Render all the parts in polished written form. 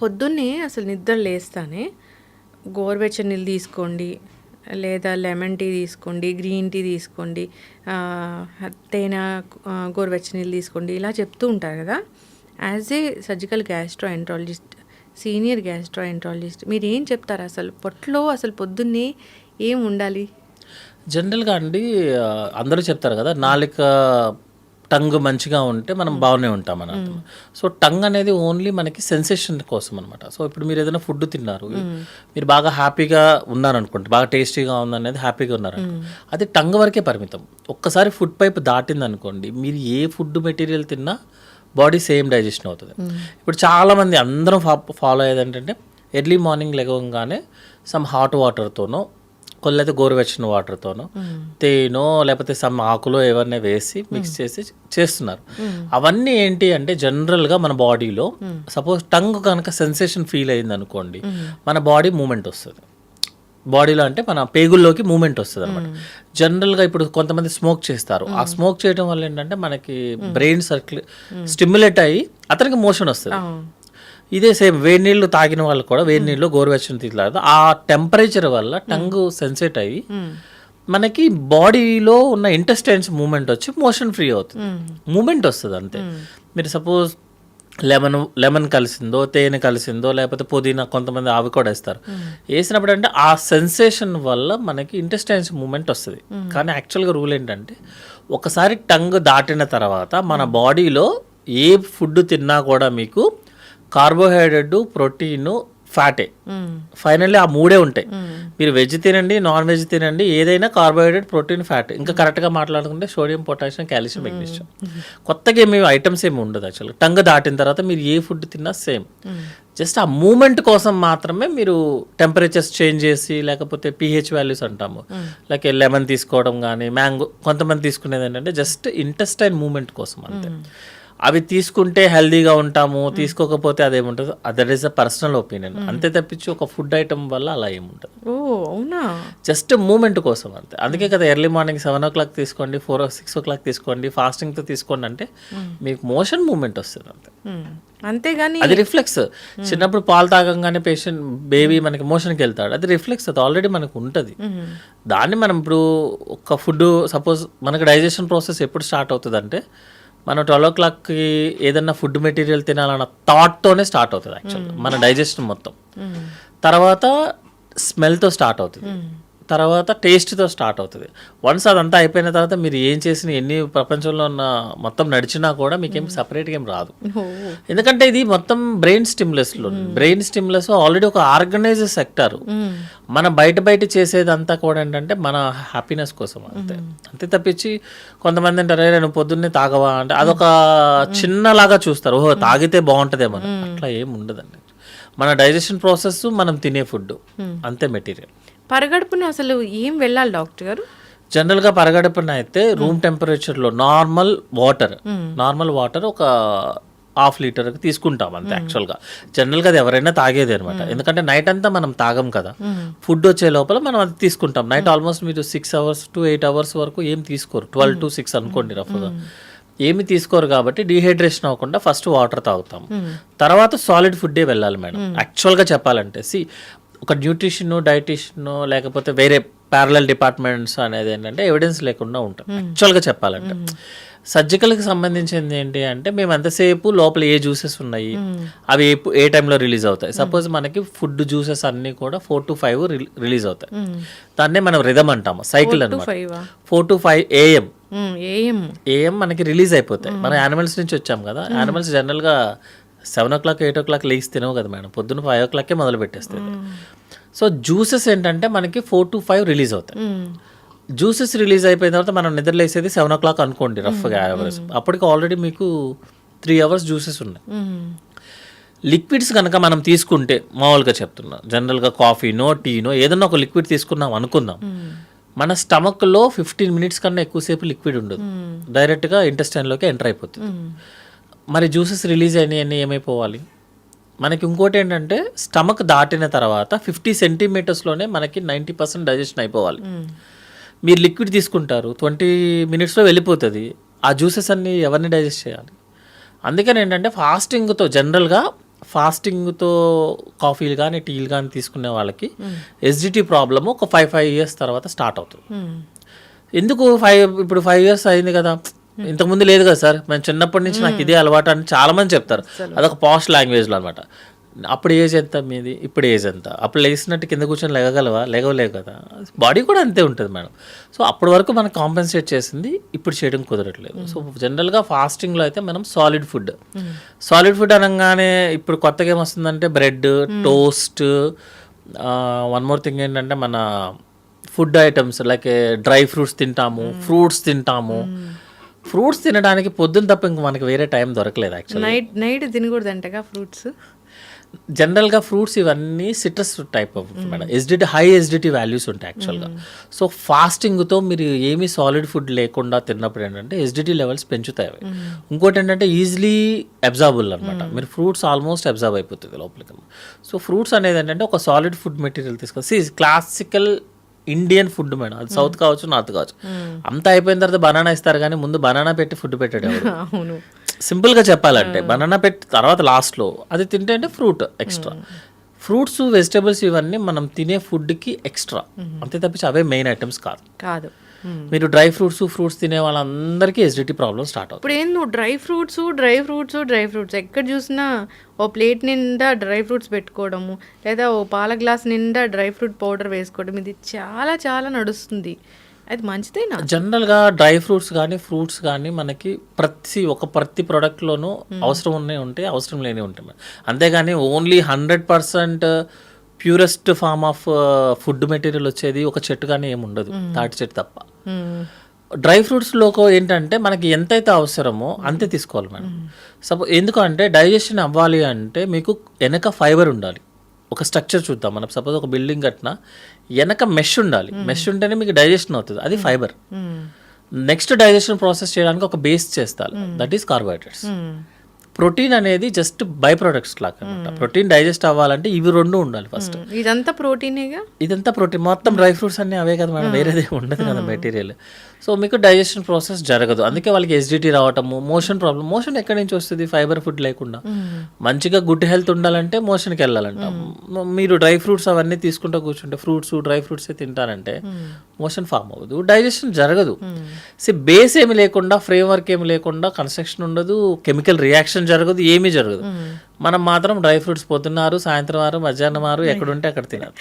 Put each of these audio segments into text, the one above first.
పొద్దున్నే అసలు నిద్ర లేస్తానే గోరువెచ్చని నీళ్ళు తీసుకోండి, లేదా లెమన్ టీ తీసుకోండి, గ్రీన్ టీ తీసుకోండి, తేనె గోరువెచ్చని నీళ్ళు తీసుకోండి, ఇలా చెప్తూ ఉంటారు కదా. As a surgical gastroenterologist, senior gastroenterologist, మీరు ఏం చెప్తారు? అసలు పొట్టలో అసలు పొద్దున్నే ఏం ఉండాలి? జనరల్గా అండి అందరూ చెప్తారు కదా, నాలుక టంగ్ మంచిగా ఉంటే మనం బాగానే ఉంటాం అన్నమాట. సో టంగ్ అనేది ఓన్లీ మనకి సెన్సేషన్ కోసం అనమాట. సో ఇప్పుడు మీరు ఏదైనా ఫుడ్ తిన్నారు, మీరు బాగా హ్యాపీగా ఉన్నారనుకోండి, బాగా టేస్టీగా ఉందనేది హ్యాపీగా ఉన్నారనుకోండి, అది టంగ్ వరకే పరిమితం. ఒక్కసారి ఫుడ్ పైప్ దాటింది అనుకోండి, మీరు ఏ ఫుడ్ మెటీరియల్ తిన్నా బాడీ సేమ్ డైజెషన్ అవుతుంది. ఇప్పుడు చాలామంది అందరం ఫాలో అయ్యేది ఏంటంటే, ఎర్లీ మార్నింగ్ లెగవగానే సమ్ హాట్ వాటర్తోనో, కొల్లైతే గోరువెచ్చని వాటర్తోనో, తేనో లేకపోతే సమ్ ఆకులో ఏవన్నా వేసి మిక్స్ చేసి చేస్తున్నారు. అవన్నీ ఏంటి అంటే, జనరల్గా మన బాడీలో సపోజ్ టంగ్ కనుక సెన్సేషన్ ఫీల్ అయింది అనుకోండి, మన బాడీ మూమెంట్ వస్తుంది. బాడీలో అంటే మన పేగుల్లోకి మూమెంట్ వస్తుంది అనమాట. జనరల్గా ఇప్పుడు కొంతమంది స్మోక్ చేస్తారు, ఆ స్మోక్ చేయడం వల్ల ఏంటంటే మనకి బ్రెయిన్ స్టిమ్యులేట్ అయ్యి అతనికి మోషన్ వస్తుంది. ఇదే సేమ్ వేడి నీళ్ళు తాగిన వాళ్ళు కూడా వేడి నీళ్ళు గోరువెచ్చని తీసుకోలేదు, ఆ టెంపరేచర్ వల్ల టంగ్ సెన్సేట్ అయ్యి మనకి బాడీలో ఉన్న ఇంటెస్టైన్స్ మూమెంట్ వచ్చి మోషన్ ఫ్రీ అవుతుంది, మూమెంట్ వస్తుంది అంతే. మీరు సపోజ్ లెమన్ కలిసిందో, తేనె కలిసిందో, లేకపోతే పుదీనా, కొంతమంది ఆవి కూడా వేస్తారు. వేసినప్పుడు అంటే ఆ సెన్సేషన్ వల్ల మనకి ఇంటెస్టైన్స్ మూమెంట్ వస్తుంది. కానీ యాక్చువల్గా రూల్ ఏంటంటే, ఒకసారి టంగ్ దాటిన తర్వాత మన బాడీలో ఏ ఫుడ్ తిన్నా కూడా మీకు కార్బోహైడ్రేట్, ప్రోటీన్, ఫ్యాటే, ఫైనల్లీ ఆ మూడే ఉంటాయి. మీరు వెజ్ తినండి, నాన్ వెజ్ తినండి, ఏదైనా కార్బోహైడ్రేట్, ప్రోటీన్, ఫ్యాట్. ఇంకా కరెక్ట్గా మాట్లాడుకుంటే సోడియం, పొటాషియం, కాల్షియం, మెగ్నీషియం. కొత్తగా ఏమి ఐటమ్స్ ఏమి ఉండదు. యాక్చువల్గా టంగ్ దాటిన తర్వాత మీరు ఏ ఫుడ్ తిన్నా సేమ్. జస్ట్ ఆ మూమెంట్ కోసం మాత్రమే మీరు టెంపరేచర్స్ చేంజ్ చేసి, లేకపోతే pH వాల్యూస్ అంటాము, లైక్ లెమన్ తీసుకోవడం కానీ, మ్యాంగో, కొంతమంది తీసుకునేది ఏంటంటే జస్ట్ ఇంటెస్టైన్ మూమెంట్ కోసం అంతే. అవి తీసుకుంటే హెల్దీగా ఉంటాము, తీసుకోకపోతే అదేముంటుంది, that is a personal opinion. అంతే తప్పించి ఒక ఫుడ్ ఐటమ్ వల్ల అలా ఏముంటుంది. అవునా? జస్ట్ మూమెంట్ కోసం అంతే. అందుకే కదా ఎర్లీ మార్నింగ్ 7 o'clock తీసుకోండి, 6 o'clock తీసుకోండి, ఫాస్టింగ్తో తీసుకోండి అంటే మీకు మోషన్ మూమెంట్ వస్తుంది అంతే. అంతేగాని అది రిఫ్లెక్స్. చిన్నప్పుడు పాలు తాగంగానే బేబీ మనకి మోషన్కి వెళ్తాడు, అది రిఫ్లెక్స్, అది ఆల్రెడీ మనకు ఉంటుంది. దాన్ని మనం ఇప్పుడు ఒక ఫుడ్ సపోజ్ మనకి డైజెషన్ ప్రాసెస్ ఎప్పుడు స్టార్ట్ అవుతుంది అంటే, మనం 12 o'clockకి ఏదన్నా ఫుడ్ మెటీరియల్ తినాలన్న థాట్తోనే స్టార్ట్ అవుతుంది యాక్చువల్గా మన డైజెషన్ మొత్తం. తర్వాత స్మెల్తో స్టార్ట్ అవుతుంది, తర్వాత టేస్ట్తో స్టార్ట్ అవుతుంది. వన్స్ అదంతా అయిపోయిన తర్వాత మీరు ఏం చేసిన, ఎన్ని ప్రపంచంలో ఉన్న మొత్తం నడిచినా కూడా మీకేం సపరేట్గా ఏం రాదు. ఎందుకంటే ఇది మొత్తం బ్రెయిన్ స్టిమ్యులస్ ఆల్రెడీ ఒక ఆర్గనైజ్ సెక్టర్. మన బయట చేసేదంతా కూడా ఏంటంటే మన హ్యాపీనెస్ కోసం అంతే తప్పించి కొంతమంది అంటారు, నేను పొద్దున్నే తాగవా అంటే అదొక చిన్నలాగా చూస్తారు, ఓహో తాగితే బాగుంటుందేమో. అట్లా ఏం ఉండదండి. మన డైజెషన్ ప్రాసెస్, మనం తినే ఫుడ్ అంతే మెటీరియల్. పరగడుపున అసలు ఏం వెళ్ళాలి డాక్టర్ గారు? జనరల్గా పరగడుపున అయితే రూమ్ టెంపరేచర్లో నార్మల్ వాటర్ ఒక 1/2 లీటర్ తీసుకుంటాం అంతే. యాక్చువల్గా జనరల్గా అది ఎవరైనా తాగేది అనమాట. ఎందుకంటే నైట్ అంతా మనం తాగం కదా, ఫుడ్ వచ్చే లోపల మనం అది తీసుకుంటాం. నైట్ ఆల్మోస్ట్ మీరు 6 hours to 8 hours వరకు ఏం తీసుకోరు, 12 to 6 అనుకోండి రఫ్గా, ఏమి తీసుకోరు. కాబట్టి డీహైడ్రేషన్ అవ్వకుండా ఫస్ట్ వాటర్ తాగుతాం, తర్వాత సాలిడ్ ఫుడ్డే వెళ్ళాలి మేడం. యాక్చువల్గా చెప్పాలంటే ఒక న్యూట్రిషన్, డైటిషియన్, లేకపోతే వేరే ప్యారలల్ డిపార్ట్మెంట్స్ అనేది ఏంటంటే ఎవిడెన్స్ లేకుండా ఉంటాం. యాక్చువల్గా చెప్పాలంటే సర్జికల్కి సంబంధించింది ఏంటి అంటే, మేము ఎంతసేపు లోపల ఏ జ్యూసెస్ ఉన్నాయి, అవి ఏ టైంలో రిలీజ్ అవుతాయి. సపోజ్ మనకి ఫుడ్ జ్యూసెస్ అన్నీ కూడా 4 to 5 రిలీజ్ అవుతాయి. దాన్నే మనం రిథమ్ అంటాము, సైకిల్ అనమాట. 4 to 5 AM మనకి రిలీజ్ అయిపోతాయి. మనం యానిమల్స్ నుంచి వచ్చాం కదా, యానిమల్స్ జనరల్గా 7 o'clock 8 o'clock లేచి తినవు కదా మేడం, పొద్దున్న 5 o'clock మొదలు పెట్టేస్తుంది. సో జ్యూసెస్ ఏంటంటే మనకి 4 to 5 రిలీజ్ అవుతాయి. జ్యూసెస్ రిలీజ్ అయిపోయిన తర్వాత మనం నిద్రలేసేది 7 o'clock అనుకోండి రఫ్గా యావరేజ్. అప్పటికి ఆల్రెడీ మీకు 3 hours జ్యూసెస్ ఉన్నాయి. లిక్విడ్స్ కనుక మనం తీసుకుంటే, మామూలుగా చెప్తున్నా, జనరల్గా కాఫీనో, టీనో ఏదన్నా ఒక లిక్విడ్ తీసుకున్నాం అనుకుందాం, మన స్టమక్లో 15 minutes కన్నా ఎక్కువసేపు లిక్విడ్ ఉండదు, డైరెక్ట్గా ఇంటెస్టైన్లోకి ఎంటర్ అయిపోతుంది. మరి జ్యూసెస్ రిలీజ్ అయినాయని ఏమైపోవాలి మనకి? ఇంకోటి ఏంటంటే, స్టమక్ దాటిన తర్వాత 50 centimeters మనకి 90% డైజెషన్ అయిపోవాలి. మీరు లిక్విడ్ తీసుకుంటారు, 20 minutesలో వెళ్ళిపోతుంది. ఆ జ్యూసెస్ అన్ని ఎవరిని డైజెస్ట్ చేయాలి? అందుకని ఏంటంటే ఫాస్టింగ్తో జనరల్గా ఫాస్టింగ్తో కాఫీలు కానీ టీలు కానీ తీసుకునే వాళ్ళకి ఎస్జిటి ప్రాబ్లమ్ ఒక 5 years తర్వాత స్టార్ట్ అవుతుంది. ఎందుకు ఇప్పుడు 5 years అయింది కదా, ఇంతకుముందు లేదు కదా సార్, మేము చిన్నప్పటి నుంచి నాకు ఇదే అలవాటు అని చాలా మంది చెప్తారు. అదొక పాస్ట్ లాంగ్వేజ్లో అనమాట. అప్పుడు ఏజ్ ఎంత మీది, ఇప్పుడు ఏజ్ ఎంత, అప్పుడు లేచినట్టు కింద కూర్చొని లేగగలవా, లేగలేవు కదా. బాడీ కూడా అంతే ఉంటుంది మేడం. సో అప్పటి వరకు మనం కాంపెన్సేట్ చేసింది ఇప్పుడు చేయడం కుదరట్లేదు. సో జనరల్గా ఫాస్టింగ్లో అయితే మనం సాలిడ్ ఫుడ్ అనగానే ఇప్పుడు కొత్తగా ఏమొస్తుందంటే bread, toast, one more thing ఏంటంటే మన food items like dry fruits తింటాము, ఫ్రూట్స్ తింటాము. ఫ్రూట్స్ తినడానికి పొద్దున్న తప్ప ఇంక మనకి వేరే టైం దొరకలేదు యాక్చువల్లీ. నైట్ తినకూడదంటగా ఫ్రూట్స్. జనరల్గా ఫ్రూట్స్ ఇవన్నీ citrus type of madam. High acidity values ఉంటాయి యాక్చువల్గా. సో ఫాస్టింగ్తో మీరు ఏమీ సాలిడ్ ఫుడ్ లేకుండా తిన్నప్పుడు ఏంటంటే ఎస్డిటీ లెవెల్స్ పెంచుతాయి. ఇంకోటి ఏంటంటే ఈజీలీ అబ్జార్బుల్ అనమాట. మీరు ఫ్రూట్స్ ఆల్మోస్ట్ అబ్జార్బ్ అయిపోతుంది లోపలికి. సో ఫ్రూట్స్ అనేది ఏంటంటే ఒక సాలిడ్ ఫుడ్ మెటీరియల్ తీసుకొని క్లాసికల్ ఇండియన్ ఫుడ్ మేడం. అది సౌత్ కావచ్చు, నార్త్ కావచ్చు. అంతా అయిపోయిన తర్వాత బనానా ఇస్తారు కానీ ముందు బనానా పెట్టి ఫుడ్ పెట్టాడు. అవును, సింపుల్గా చెప్పాలంటే బనానా పెట్టి తర్వాత లాస్ట్లో అది తింటే అంటే ఫ్రూట్ ఎక్స్ట్రా. ఫ్రూట్స్, వెజిటేబుల్స్ ఇవన్నీ మనం తినే ఫుడ్కి ఎక్స్ట్రా, అంతే తప్పించి అవే మెయిన్ ఐటమ్స్ కాదు. మీరు డ్రై ఫ్రూట్స్ తినే వాళ్ళందరికీ ఎసిడిటీ ప్రాబ్లమ్ స్టార్ట్ అవుతుంది. ఇప్పుడు ఏం నువ్వు డ్రై ఫ్రూట్స్ ఎక్కడ చూసినా ఓ ప్లేట్ నిండా డ్రై ఫ్రూట్స్ పెట్టుకోవడము, లేదా ఓ పాల గ్లాస్ నిండా డ్రై ఫ్రూట్ పౌడర్ వేసుకోవడం, ఇది చాలా చాలా నడుస్తుంది. అది మంచిదేనా? జనరల్గా డ్రై ఫ్రూట్స్ కానీ ఫ్రూట్స్ కానీ మనకి ప్రతి ప్రోడక్ట్లోనూ అవసరం ఉంటే అవసరం లేని ఉంటాయి. అంతేగాని only 100% purest form of food material వచ్చేది ఒక చెట్టు కానీ ఏమి ఉండదు, తాటి చెట్టు తప్ప. డ్రై ఫ్రూట్స్లోకి ఏంటంటే మనకి ఎంతైతే అవసరమో అంతే తీసుకోవాలి మేడం. ఎందుకంటే డైజెషన్ అవ్వాలి అంటే మీకు వెనక ఫైబర్ ఉండాలి. ఒక స్ట్రక్చర్ చూద్దాం మనం, సపోజ్ ఒక బిల్డింగ్ కట్టినా వెనక మెష్ ఉండాలి. మెష్ ఉంటేనే మీకు డైజెషన్ అవుతుంది, అది ఫైబర్. నెక్స్ట్ డైజెషన్ ప్రాసెస్ చేయడానికి ఒక బేస్ చేస్తారు, దట్ ఈస్ కార్బోహైడ్రేట్స్. ప్రోటీన్ అనేది జస్ట్ బై ప్రొడక్ట్స్ లాగా అనమాట. ప్రోటీన్ డైజెస్ట్ అవ్వాలంటే ఇవి రెండు ఉండాలి ఫస్ట్. ఇదంతా ప్రోటీనేగా, ఇదంతా ప్రోటీన్. మొత్తం డ్రై ఫ్రూట్స్ అన్నీ అవే కదా మేడం, వేరేదే ఉండదు కదా మెటీరియల్. సో మీకు డైజెషన్ ప్రాసెస్ జరగదు. అందుకే వాళ్ళకి ఎసిడిటీ రావటము, మోషన్ ప్రాబ్లం. మోషన్ ఎక్కడి నుంచి వస్తుంది? ఫైబర్ ఫుడ్ లేకుండా. మంచిగా గుడ్ హెల్త్ ఉండాలంటే మోషన్కి వెళ్ళాలంట. మీరు డ్రై ఫ్రూట్స్ అవన్నీ తీసుకుంటూ కూర్చుంటే డ్రై ఫ్రూట్సే తింటారంటే మోషన్ ఫామ్ అవ్వదు, డైజెషన్ జరగదు. బేస్ ఏమి లేకుండా, ఫ్రేమ్ వర్క్ ఏమి లేకుండా కన్స్ట్రక్షన్ ఉండదు, కెమికల్ రియాక్షన్ జరగదు, ఏమీ జరగదు. మనం మాత్రం డ్రై ఫ్రూట్స్ పొద్దున్నారు, సాయంత్రం వారు, మధ్యాహ్నం వారు ఎక్కడుంటే అక్కడ తినాలి.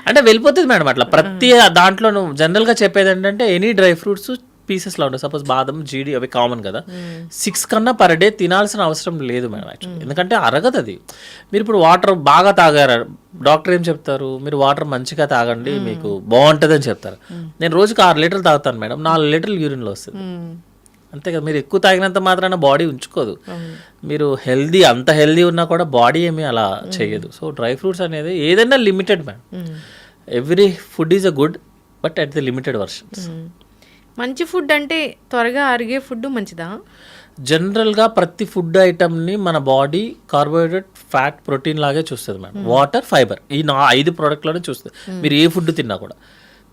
అంటే వెళ్ళిపోతుంది మేడం అట్లా. ప్రతి దాంట్లో జనరల్గా చెప్పేది ఏంటంటే ఎనీ డ్రై ఫ్రూట్స్ పీసెస్లో ఉంటాయి. సపోజ్ బాదం, జీడి అవి కామన్ కదా, 6 కన్నా పర్ డే తినాల్సిన అవసరం లేదు మేడం యాక్చువల్లీ. ఎందుకంటే అరగదు అది. మీరు ఇప్పుడు వాటర్ బాగా తాగారు, డాక్టర్ ఏం చెప్తారు? మీరు వాటర్ మంచిగా తాగండి, మీకు బాగుంటుంది అని చెప్తారు. నేను రోజుకి 6 లీటర్లు తాగుతాను మేడం, 4 లీటర్లు యూరిన్లో వస్తుంది. అంతే కదా. మీరు ఎక్కువ తాగినంత మాత్రాన బాడీ ఉంచుకోదు. మీరు అంత హెల్దీ ఉన్నా కూడా బాడీ ఏమీ అలా చేయదు. సో డ్రై ఫ్రూట్స్ అనేది ఏదైనా limited madam. Every food is a good, but at the limited versions. మంచి ఫుడ్ అంటే త్వరగా అరిగే ఫుడ్ మంచిదా? జనరల్గా ప్రతి ఫుడ్ ఐటమ్ని మన బాడీ కార్బోహైడ్రేట్, ఫ్యాట్, ప్రోటీన్ లాగే చూస్తుంది మేడం. వాటర్, ఫైబర్, ఈ 5 ప్రోడక్ట్లోనే చూస్తుంది మీరు ఏ ఫుడ్ తిన్నా కూడా.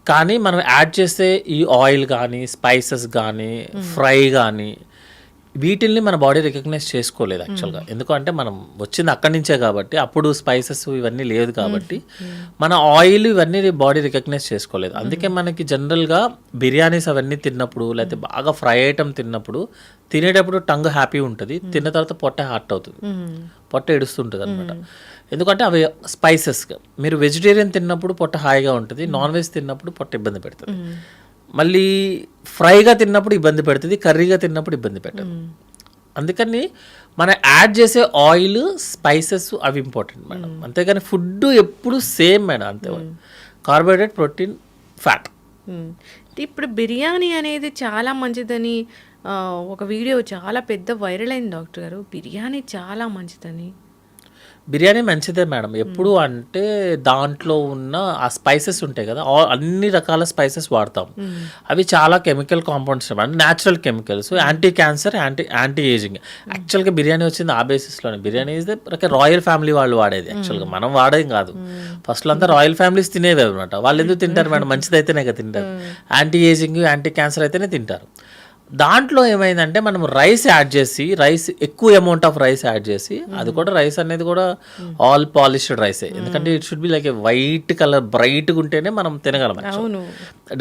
కానీ మనం యాడ్ చేసే ఈ ఆయిల్ కానీ, స్పైసెస్ కానీ, ఫ్రై కానీ, వీటిల్ని మన బాడీ రికగ్నైజ్ చేసుకోలేదు యాక్చువల్గా. ఎందుకంటే మనం వచ్చింది అక్కడి నుంచే కాబట్టి, అప్పుడు స్పైసెస్ ఇవన్నీ లేదు కాబట్టి మన ఆయిల్ ఇవన్నీ బాడీ రికగ్నైజ్ చేసుకోలేదు. అందుకే మనకి జనరల్గా బిర్యానీస్ అవన్నీ తిన్నప్పుడు, లేకపోతే బాగా ఫ్రై ఐటమ్ తిన్నప్పుడు, తినేటప్పుడు టంగ్ హ్యాపీ ఉంటుంది, తిన్న తర్వాత పొట్ట హార్ట్ అవుతుంది, పొట్ట ఏడుస్తుంటుంది అనమాట. ఎందుకంటే అవి స్పైసెస్గా. మీరు వెజిటేరియన్ తిన్నప్పుడు పొట్ట హాయిగా ఉంటుంది, నాన్ వెజ్ తిన్నప్పుడు పొట్ట ఇబ్బంది పెడుతుంది. మళ్ళీ ఫ్రైగా తిన్నప్పుడు ఇబ్బంది పెడుతుంది, కర్రీగా తిన్నప్పుడు ఇబ్బంది పెట్టదు. అందుకని మనం యాడ్ చేసే ఆయిల్, స్పైసెస్ అవి ఇంపార్టెంట్ మేడం. అంతేగాని ఫుడ్ ఎప్పుడు సేమ్ మేడం, అంతే. Carbohydrate, protein, fat. ఇప్పుడు బిర్యానీ అనేది చాలా మంచిదని ఒక వీడియో చాలా పెద్ద వైరల్ అయింది డాక్టర్ గారు. బిర్యానీ చాలా మంచిదని. బిర్యానీ మంచిదే మేడం. ఎప్పుడు అంటే దాంట్లో ఉన్న ఆ స్పైసెస్ ఉంటాయి కదా, అన్ని రకాల స్పైసెస్ వాడతాం. అవి చాలా కెమికల్ కాంపౌండ్స్ అంటే natural chemicals, anti cancer, anti ageing. యాక్చువల్గా బిర్యానీ వచ్చింది ఆ బేసిస్లోనే. Biryani is the royal family వాళ్ళు వాడేది యాక్చువల్గా, మనం వాడేది కాదు. ఫస్ట్లో అంతా రాయల్ ఫ్యామిలీస్ తినేవి అనమాట. వాళ్ళు ఎందుకు తింటారు మేడం? మంచిదైతేనే కదా తింటారు. యాంటీ ఏజింగ్, యాంటీ క్యాన్సర్ అయితేనే తింటారు. దాంట్లో ఏమైందంటే మనం రైస్ యాడ్ చేసి ఎక్కువ అమౌంట్ ఆఫ్ రైస్ యాడ్ చేసి అది కూడా రైస్ అనేది కూడా ఆల్ పాలిష్డ్ రైసే, ఎందుకంటే it should be like A white colour బ్రైట్గా ఉంటేనే మనం తినగలం. అవును.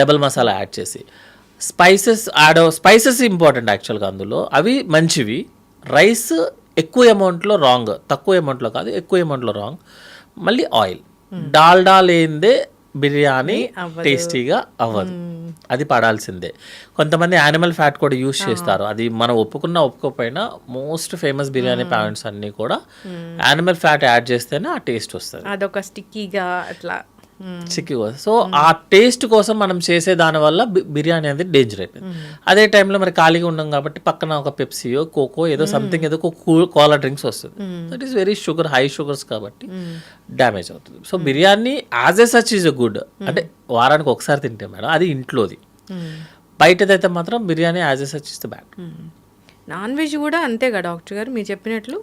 డబల్ మసాలా యాడ్ చేసి స్పైసెస్ ఇంపార్టెంట్ యాక్చువల్గా అందులో, అవి మంచివి. రైస్ ఎక్కువ అమౌంట్లో రాంగ్, తక్కువ అమౌంట్లో కాదు, ఎక్కువ అమౌంట్లో రాంగ్. మళ్ళీ ఆయిల్, డాల్డా లేనిదే బిర్యానీ టేస్టీగా అవ్వదు, అది పడాల్సిందే. కొంతమంది యానిమల్ ఫ్యాట్ కూడా యూస్ చేస్తారు, అది మనం ఒప్పుకోకపోయినా మోస్ట్ ఫేమస్ బిర్యానీ పాయింట్స్ అన్నీ కూడా యానిమల్ ఫ్యాట్ యాడ్ చేస్తేనే ఆ టేస్ట్ వస్తుంది, అదొక స్టిక్కీగా అట్లా చిక్కిగా. సో ఆ టేస్ట్ కోసం మనం చేసే దానివల్ల బిర్యానీ అనేది డేంజర్ అయిపోయింది. అదే టైంలో మరి ఖాళీగా ఉన్నాం కాబట్టి పక్కన ఒక పెప్సీయో కోకో ఏదో సంథింగ్ ఏదో కోలా డ్రింక్స్ వస్తుంది, that is very high sugars కాబట్టి డ్యామేజ్ అవుతుంది. So biryani as a such is a good, అంటే వారానికి ఒకసారి తింటే మేడం అది ఇంట్లోది. బయటదైతే మాత్రం biryani as a such is the bad. Non veg కూడా అంతేగా డాక్టర్ గారు మీరు చెప్పినట్లు?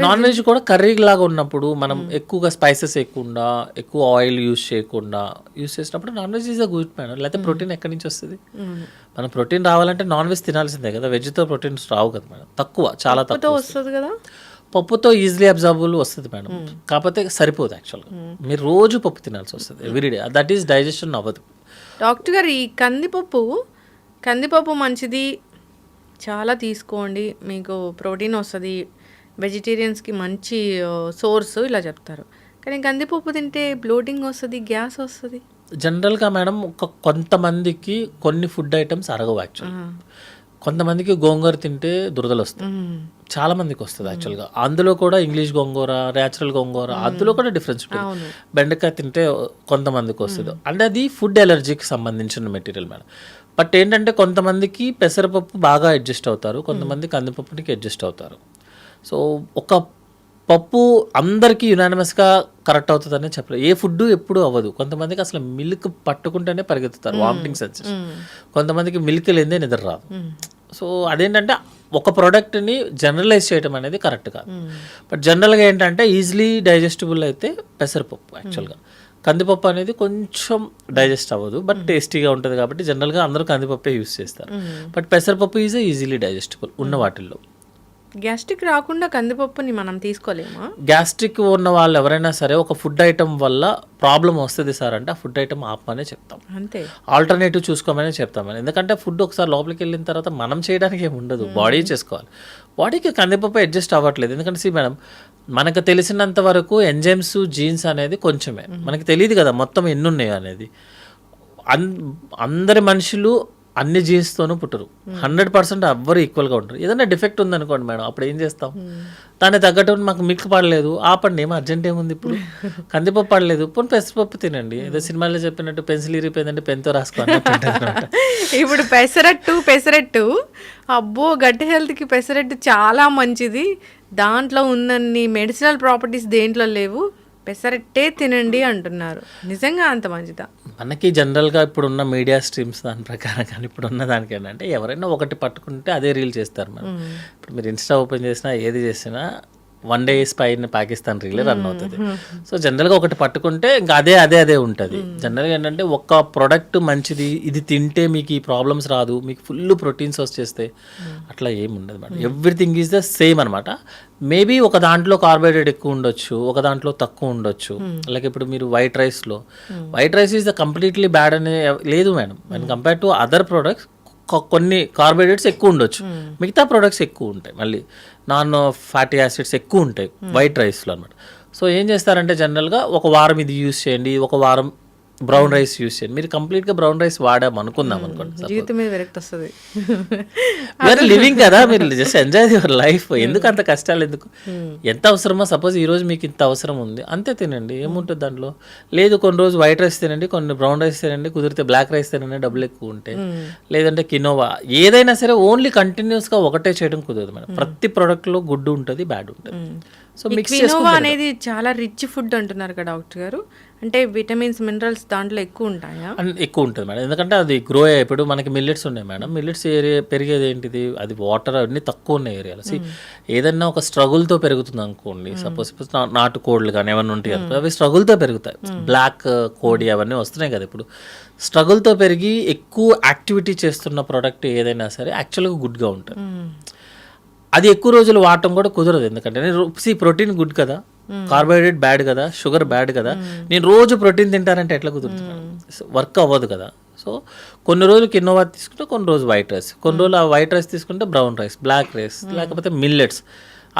నాన్ వెజ్ కూడా కర్రీ లాగా ఉన్నప్పుడు మనం ఎక్కువగా స్పైసెస్ వేయకుండా, ఎక్కువ ఆయిల్ యూస్ చేయకుండా యూస్ చేసినప్పుడు non veg is a good madam. లేకపోతే ప్రోటీన్ ఎక్కడి నుంచి వస్తుంది? మనం ప్రోటీన్ రావాలంటే నాన్ వెజ్ తినాల్సిందే కదా, వెజ్తో ప్రోటీన్స్ రావు కదా మేడం, చాలా తక్కువ వస్తుంది కదా. పప్పుతో ఈజీలీ అబ్జార్బుల్ వస్తుంది మేడం, కాకపోతే సరిపోదు యాక్చువల్గా. మీరు రోజు పప్పు తినాల్సి వస్తుంది ఎవ్రీడే, దట్ ఈస్ డైజెషన్ అవ్వదు. డాక్టర్ గారు ఈ కందిపప్పు మంచిది, చాలా తీసుకోండి, మీకు ప్రోటీన్ వస్తుంది, వెజిటేరియన్స్కి మంచి సోర్స్ ఇలా చెప్తారు. కానీ కందిపప్పు తింటే బ్లోటింగ్ వస్తుంది, గ్యాస్ వస్తుంది. జనరల్గా మేడం కొంతమందికి కొన్ని ఫుడ్ ఐటమ్స్ అరగవు యాక్చువల్గా. కొంతమందికి గోంగూర తింటే దురదలు వస్తాయి, చాలా మందికి వస్తుంది యాక్చువల్గా. అందులో కూడా ఇంగ్లీష్ గోంగూర, న్యాచురల్ గోంగూర, అందులో కూడా డిఫరెన్స్ ఉంటుంది. బెండకాయ తింటే కొంతమందికి వస్తుంది, అంటే అది ఫుడ్ ఎలర్జీకి సంబంధించిన మెటీరియల్ మేడం. బట్ ఏంటంటే కొంతమందికి పెసరపప్పు బాగా అడ్జస్ట్ అవుతారు, కొంతమంది కందిపప్పునికి అడ్జస్ట్ అవుతారు. సో ఒక పప్పు అందరికీ యునానిమస్గా కరెక్ట్ అవుతుందని చెప్పలేదు, ఏ ఫుడ్ ఎప్పుడు అవ్వదు. కొంతమందికి అసలు మిల్క్ పట్టుకుంటేనే పరిగెత్తుతారు, వామిటింగ్ సెన్సేషన్. కొంతమందికి మిల్క్ లేదే నిద్ర రాదు. సో అదేంటంటే ఒక ప్రోడక్ట్ని జనరలైజ్ చేయడం అనేది కరెక్ట్ కాదు. బట్ జనరల్గా ఏంటంటే ఈజీలీ డైజెస్టిబుల్ అయితే పెసరపప్పు యాక్చువల్గా. కందిపప్పు అనేది కొంచెం డైజెస్ట్ అవ్వదు, బట్ టేస్టీగా ఉంటుంది కాబట్టి జనరల్గా అందరూ కందిపప్పే యూస్ చేస్తారు. బట్ పెసరపప్పు ఈజ్ ఈజీలీ డైజెస్టబుల్ ఉన్న వాటిల్లో. గ్యాస్ట్రిక్ రాకుండా కందిపప్పుని మనం తీసుకోలేమా? గ్యాస్ట్రిక్ ఉన్న వాళ్ళు ఎవరైనా సరే ఒక ఫుడ్ ఐటమ్ వల్ల ప్రాబ్లం వస్తుంది సార్ అంటే ఆ ఫుడ్ ఐటమ్ ఆపమనే చెప్తాం, అంతే. ఆల్టర్నేటివ్ చూసుకోమని చెప్తామని. ఎందుకంటే ఫుడ్ ఒకసారి లోపలికి వెళ్ళిన తర్వాత మనం చేయడానికి ఏమి ఉండదు, బాడీ చేసుకోవాలి. బాడీకి కందిపప్పు అడ్జస్ట్ అవ్వట్లేదు, ఎందుకంటే మేడం మనకు తెలిసినంత వరకు ఎంజైమ్స్, జీన్స్ అనేది కొంచెమే, మనకి తెలియదు కదా మొత్తం ఎన్ని ఉన్నాయి అనేది. అందరి మనుషులు అన్ని జీన్స్తోనూ పుట్టరు, 100% ఎవ్వరు ఈక్వల్గా ఉంటారు. ఏదైనా డిఫెక్ట్ ఉందనుకోండి మేడం, అప్పుడు ఏం చేస్తాం? దాన్ని తగ్గట్టు మాకు మిల్క్ పడలేదు, ఆపండి, ఏమో అర్జెంట్ ఏముంది ఇప్పుడు. కందిపప్పు పడలేదు, పోనీ పెసరపప్పు తినండి, ఏదో సినిమాలో చెప్పినట్టు పెన్సిల్ ఇరిగిపోయిందంటే పెన్తో రాసుకోండి. ఇప్పుడు పెసరట్టు అబ్బో, గట్టి హెల్త్కి పెసరట్టు చాలా మంచిది, దాంట్లో ఉన్నన్ని మెడిసినల్ ప్రాపర్టీస్ దేంట్లో లేవు, పెసరట్టే తినండి అంటున్నారు. నిజంగా అంత మంచిదా? మనకి జనరల్గా ఇప్పుడున్న మీడియా స్ట్రీమ్స్ దాని ప్రకారం కానీ ఇప్పుడున్న దానికి ఏంటంటే ఎవరైనా ఒకటి పట్టుకుంటే అదే రీల్ చేస్తారు మనం. ఇప్పుడు మీరు ఇన్స్టా ఓపెన్ చేసినా ఏది చేసినా 1 day పైన పాకిస్తాన్ రీల్ రన్ అవుతుంది. సో జనరల్గా ఒకటి పట్టుకుంటే ఇంకా అదే ఉంటుంది. జనరల్గా ఏంటంటే ఒక ప్రోడక్ట్ మంచిది, ఇది తింటే మీకు ఈ ప్రాబ్లమ్స్ రాదు, మీకు ఫుల్ ప్రోటీన్స్ వచ్చేస్తే అట్లా ఏమి ఉండదు madam. Everything is the same అనమాట. మేబీ ఒక దాంట్లో కార్బోహైడ్రేట్ ఎక్కువ ఉండొచ్చు, ఒక దాంట్లో తక్కువ ఉండొచ్చు. అలాగే ఇప్పుడు మీరు white rice is the completely bad అనే లేదు madam. And compare to other products కొన్ని కార్బోహైడ్రేట్స్ ఎక్కువ ఉండొచ్చు, మిగతా ప్రోడక్ట్స్ ఎక్కువ ఉంటాయి, మళ్ళీ నాన్ ఫ్యాటీ యాసిడ్స్ ఎక్కువ ఉంటాయి వైట్ రైస్లో అనమాట. సో ఏం చేస్తారంటే జనరల్గా ఒక వారం ఇది యూస్ చేయండి, ఒక వారం బ్రౌన్ రైస్ యూస్ చేయండి. మీరు కంప్లీట్గా బ్రౌన్ రైస్ వాడాం అనుకుందాం అనుకోండి, జీవితం మీద విరక్తి వస్తుంది. యూఆర్ లివింగ్ కదా, మీరు జస్ట్ ఎంజాయ్ యువర్ లైఫ్. ఎందుకు అంత కష్టాలు ఎందుకు? ఎంత అవసరమో, సపోజ్ ఈరోజు మీకు ఇంత అవసరం ఉంది అంతే తినండి, ఏముంటుంది దాంట్లో. లేదు కొన్ని రోజు వైట్ రైస్ తినండి, కొన్ని బ్రౌన్ రైస్ తినండి, కుదిరితే బ్లాక్ రైస్ తినండి, డబ్బులు ఎక్కువ ఉంటాయి. లేదంటే కినోవా, ఏదైనా సరే ఓన్లీ కంటిన్యూస్గా ఒకటే చేయడం కుదరదు మేడం. ప్రతి ప్రోడక్ట్లో గుడ్ ఉంటుంది, బ్యాడ్ ఉంటుంది. సో మిక్స్ క్వినోవా అనేది చాలా రిచ్ ఫుడ్ అంటున్నారు కదా డాక్టర్ గారు, అంటే విటమిన్స్, మినరల్స్ దాంట్లో ఎక్కువ ఉంటాయా? అండ్ ఎక్కువ ఉంటుంది మేడం, ఎందుకంటే అది గ్రో అయ్యే ఇప్పుడు మనకి మిల్లెట్స్ ఉన్నాయి మేడం. మిల్లెట్స్ ఏరియా పెరిగేది ఏంటిది, అది వాటర్ అన్నీ తక్కువ ఉన్న ఏరియాలో. ఏదన్నా ఒక స్ట్రగుల్తో పెరుగుతుంది అనుకోండి, సపోజ్ నాటుకోళ్ళు కానీ ఏమన్నా ఉంటాయి అనుకో, అవి స్ట్రగుల్తో పెరుగుతాయి. బ్లాక్ కోడి అవన్నీ వస్తున్నాయి కదా ఇప్పుడు. స్ట్రగుల్తో పెరిగి ఎక్కువ యాక్టివిటీ చేస్తున్న ప్రోడక్ట్ ఏదైనా సరే యాక్చువల్గా గుడ్గా ఉంటుంది. అది ఎక్కువ రోజులు వాడటం కూడా కుదరదు, ఎందుకంటే ప్రోటీన్ గుడ్ కదా, కార్బోహైడ్రేట్ బ్యాడ్ కదా, షుగర్ బ్యాడ్ కదా. నేను రోజు ప్రోటీన్ తింటానంటే ఎట్లా కుదురుతుంది, వర్క్ అవ్వదు కదా. సో కొన్ని రోజులు కినోవా తీసుకుంటే, కొన్ని రోజు వైట్ రైస్, కొన్ని రోజులు ఆ వైట్ రైస్ తీసుకుంటే బ్రౌన్ రైస్, బ్లాక్ రైస్, లేకపోతే మిల్లెట్స్,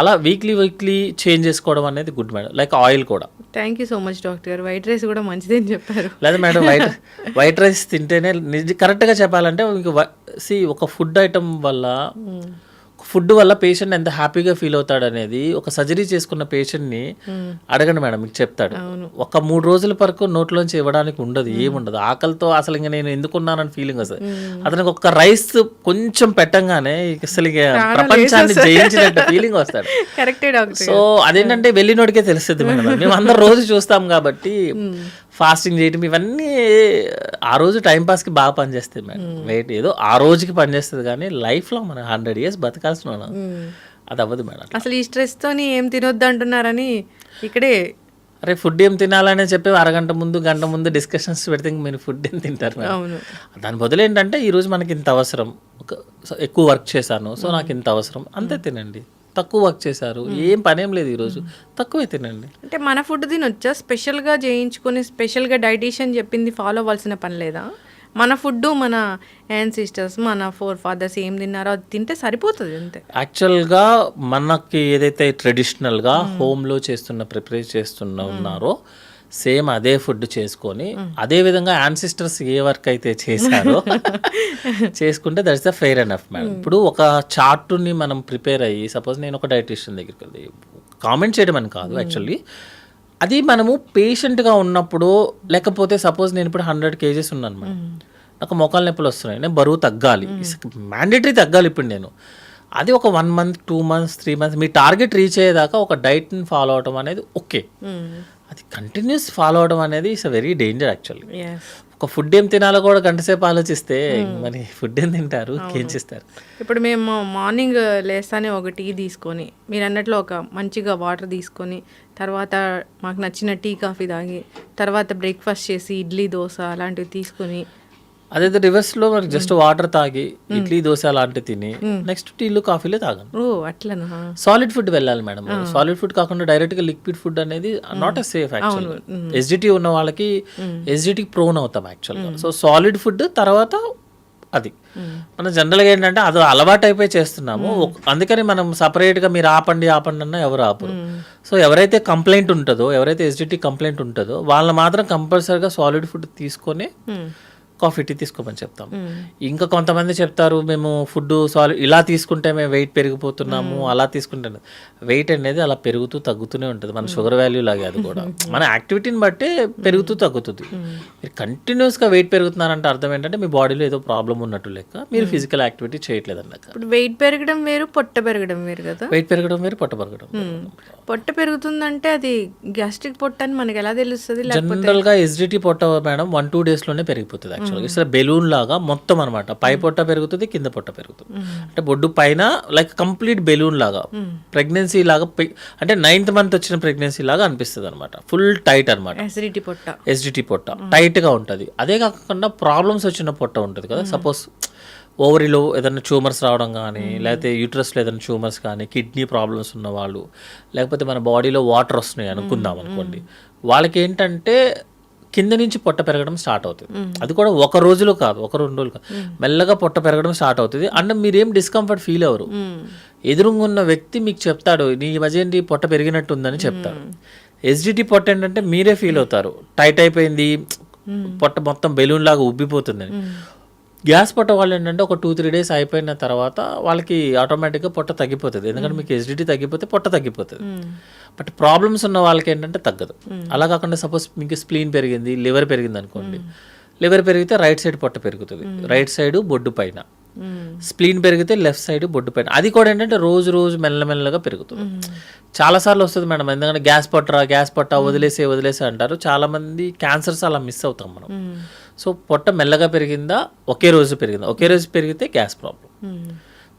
అలా వీక్లీ చేంజ్ చేసుకోవడం అనేది గుడ్ మేడం. లైక్ ఆయిల్ కూడా. Thank you so much doctor గారు. వైట్ రైస్ కూడా మంచిదని చెప్పారు. లేదా మేడం వైట్ రైస్ తింటేనే కరెక్ట్గా చెప్పాలంటే ఒక ఫుడ్ ఐటమ్ వల్ల ఫుడ్ వల్ల పేషెంట్ ఎంత హ్యాపీగా ఫీల్ అవుతాడు అనేది ఒక సర్జరీ చేసుకున్న పేషెంట్ని అడగండి మేడం, మీకు చెప్తాడు. ఒక 3 రోజుల వరకు నోట్లోంచి ఇవ్వడానికి ఉండదు, ఏముండదు. ఆకలితో అసలు ఇంకా నేను ఎందుకున్నానని ఫీలింగ్ వస్తుంది. అతనికి ఒక రైస్ కొంచెం పెట్టంగానే అసలు ప్రపంచాన్ని జయించినట్టు ఫీలింగ్ వస్తాడు. కరెక్టే డాక్టర్. సో అదేంటంటే వెళ్ళినోడికే తెలుస్తుంది మేడం. మేము అందరు రోజు చూస్తాం కాబట్టి ఫాస్టింగ్ చేయటం ఇవన్నీ ఆ రోజు టైంపాస్కి బాగా పనిచేస్తాయి మేడం. వెయిట్ ఏదో ఆ రోజుకి పనిచేస్తుంది, కానీ లైఫ్లో మనం 100 years బతకాల్సిన అది అవ్వదు మేడం. అసలు ఈ స్ట్రెస్తోని ఏం తినొద్దు అంటున్నారని ఇక్కడే అరే ఫుడ్ ఏం తినాలనే చెప్పి అరగంట ముందు గంట ముందు డిస్కషన్స్ పెడితే మీరు ఫుడ్ ఏం తింటారు మేడం. దాని బదులు ఏంటంటే ఈరోజు మనకి ఇంత అవసరం, ఎక్కువ వర్క్ చేశాను సో నాకు ఇంత అవసరం, అంతే తినండి. తక్కువ వర్క్ చేశారు, ఏం పనేం లేదు ఈరోజు, తక్కువే తినండి. అంటే మన ఫుడ్ తినొచ్చా? స్పెషల్గా చేయించుకొని స్పెషల్గా డైటీషియన్ చెప్పింది ఫాలో అవ్వాల్సిన పని లేదా? మన ఫుడ్, మన యాన్సిస్టర్స్, మన ఫోర్ఫాదర్స్ ఏం తిన్నారో అది తింటే సరిపోతుంది అంతే. యాక్చువల్గా మనకి ఏదైతే ట్రెడిషనల్గా హోమ్లో ప్రిపేర్ ఉన్నారో సేమ్ అదే ఫుడ్ చేసుకొని అదే విధంగా యాన్సిస్టర్స్ ఏ వర్క్ అయితే చేశారో చేసుకుంటే that's the fair enough madam. ఇప్పుడు ఒక చార్ట్ని మనం ప్రిపేర్ అయ్యి, సపోజ్ నేను ఒక డైటీషియన్ దగ్గరికి వెళ్ళి కామెంట్ చేయడం అని కాదు, యాక్చువల్లీ అది మనము పేషెంట్గా ఉన్నప్పుడు, లేకపోతే సపోజ్ నేను ఇప్పుడు 100 kgs ఉన్నాను మేడం, నాకు మోకాలు నొప్పులు వస్తున్నాయి, నేను బరువు తగ్గాలి, మ్యాండేటరీ తగ్గాలి ఇప్పుడు నేను. అది ఒక 1 month 2 months 3 months మీ టార్గెట్ రీచ్ అయ్యేదాకా ఒక డైట్ని ఫాలో అవడం అనేది ఓకే. అది కంటిన్యూస్ ఫాలో అవడం అనేది it's a very danger actually. ఒక ఫుడ్ ఏం తినాలో కూడా గంటసేపు ఆలోచిస్తే మరి ఫుడ్ ఏం తింటారు, ఏం చేస్తారు. ఇప్పుడు మేము మార్నింగ్ లేస్తానే ఒక టీ తీసుకొని, మీరు అన్నట్లు ఒక మంచిగా వాటర్ తీసుకొని, తర్వాత మాకు నచ్చిన టీ కాఫీ తాగి, తర్వాత బ్రేక్ఫాస్ట్ చేసి ఇడ్లీ దోశ అలాంటివి తీసుకొని, అదైతే రివర్స్లో మనకి జస్ట్ వాటర్ తాగి ఇడ్లీ దోశ అలాంటివి తిని నెక్స్ట్ టీలు కాఫీలు తాగండి. ఓ అట్లనా? సాలిడ్ ఫుడ్ వెళ్ళాలి మేడం. సాలిడ్ ఫుడ్ కాకుండా డైరెక్ట్గా లిక్విడ్ ఫుడ్ అనేది నాట్ ఎ సేఫ్ యాక్చువల్గా. ఎస్జిటీ ఉన్న వాళ్ళకి ఎస్జిటీకి ప్రోన్ అవుతాం యాక్చువల్గా. సో సాలిడ్ ఫుడ్ తర్వాత అది మనం జనరల్గా ఏంటంటే అది అలవాటు అయిపోయి చేస్తున్నాము. అందుకని మనం సపరేట్గా మీరు ఆపండి అన్న ఎవరు ఆపరు. సో ఎవరైతే కంప్లైంట్ ఉంటుందో, ఎవరైతే ఎస్జిటీ కంప్లైంట్ ఉంటుందో వాళ్ళు మాత్రం కంపల్సరీగా సాలిడ్ ఫుడ్ తీసుకొని కాఫీ టీ తీసుకోమని చెప్తాం. ఇంకా కొంతమంది చెప్తారు మేము ఫుడ్ ఇలా తీసుకుంటే మేము వెయిట్ పెరిగిపోతున్నాము, అలా తీసుకుంటే వెయిట్ అనేది అలా పెరుగుతూ తగ్గుతూనే ఉంటుంది. మన షుగర్ వాల్యూ లాగే అది కూడా మన యాక్టివిటీని బట్టే పెరుగుతూ తగ్గుతుంది. మీరు కంటిన్యూస్గా వెయిట్ పెరుగుతున్నారంటే అర్థం ఏంటంటే మీ బాడీలో ఏదో ప్రాబ్లం ఉన్నట్టు లెక్క, మీరు ఫిజికల్ యాక్టివిటీ చేయట్లేదు అన్నమాట. ఇప్పుడు వెయిట్ పెరగడం వేరు, పొట్ట పెరగడం వేరు కదా? వెయిట్ పెరగడం వేరు, పొట్ట పెరగడం. పొట్ట పెరుగుతుందంటే అది గ్యాస్ట్రిక్ పొట్ట అని మనకి ఎలా తెలుస్తుంది? జనరల్గా ఎస్జిటీ పొట్ట మేడం 1-2 daysలోనే పెరిగిపోతుంది. ఇట్లా బెలూన్ లాగా మొత్తం అనమాట. పై పొట్ట పెరుగుతుంది, కింద పొట్ట పెరుగుతుంది. అంటే బొడ్డు పైన లైక్ కంప్లీట్ బెలూన్ లాగా, ప్రెగ్నెన్సీ లాగా, అంటే 9th month వచ్చిన ప్రెగ్నెన్సీ లాగా అనిపిస్తుంది అనమాట. ఫుల్ టైట్ అనమాట. ఎస్జిటి పొట్ట టైట్ గా ఉంటుంది. అదే కాకుండా ప్రాబ్లమ్స్ వచ్చిన పొట్ట ఉంటుంది కదా, సపోజ్ ఓవరీలో ఏదైనా ట్యూమర్స్ రావడం కానీ, లేకపోతే యూట్రస్లో ఏదైనా ట్యూమర్స్ కానీ, కిడ్నీ ప్రాబ్లమ్స్ ఉన్న వాళ్ళు, లేకపోతే మన బాడీలో వాటర్ వస్తున్నాయి అనుకుందాం అనుకోండి, వాళ్ళకి ఏంటంటే కింద నుంచి పొట్ట పెరగడం స్టార్ట్ అవుతుంది. అది కూడా ఒక రోజులో కాదు, 1-2 రోజులు కాదు, మెల్లగా పొట్ట పెరగడం స్టార్ట్ అవుతుంది. అంటే మీరేం డిస్కంఫర్ట్ ఫీల్ అవ్వరు. ఎదురుగున్న వ్యక్తి మీకు చెప్తాడు నీ మధ్య ఏంటి పొట్ట పెరిగినట్టు ఉందని చెప్తాడు. ఎస్జిటి పొట్ట ఏంటంటే మీరే ఫీల్ అవుతారు టైట్ అయిపోయింది, పొట్ట మొత్తం బెలూన్ లాగా ఉబ్బిపోతుంది. గ్యాస్ పొట్ట వాళ్ళు ఏంటంటే ఒక 2-3 days అయిపోయిన తర్వాత వాళ్ళకి ఆటోమేటిక్గా పొట్ట తగ్గిపోతుంది. ఎందుకంటే మీకు ఎస్జిటి తగ్గిపోతే పొట్ట తగ్గిపోతుంది. బట్ ప్రాబ్లమ్స్ ఉన్న వాళ్ళకి ఏంటంటే తగ్గదు. అలా కాకుండా సపోజ్ మీకు స్ప్లీన్ పెరిగింది, లివర్ పెరిగింది అనుకోండి, లివర్ పెరిగితే రైట్ సైడ్ పొట్ట పెరుగుతుంది, రైట్ సైడ్ బొడ్డు పైన. స్ప్లీన్ పెరిగితే లెఫ్ట్ సైడ్ బొడ్డు పైన, అది కూడా ఏంటంటే రోజు రోజు మెల్లమెల్లగా పెరుగుతుంది. చాలాసార్లు వస్తుంది మేడం, ఎందుకంటే గ్యాస్ పొట్ట వదిలేసే అంటారు. చాలామంది క్యాన్సర్స్ అలా మిస్ అవుతాం మనం. సో పొట్ట మెల్లగా పెరిగిందా, ఒకే రోజు పెరిగితే గ్యాస్ ప్రాబ్లం.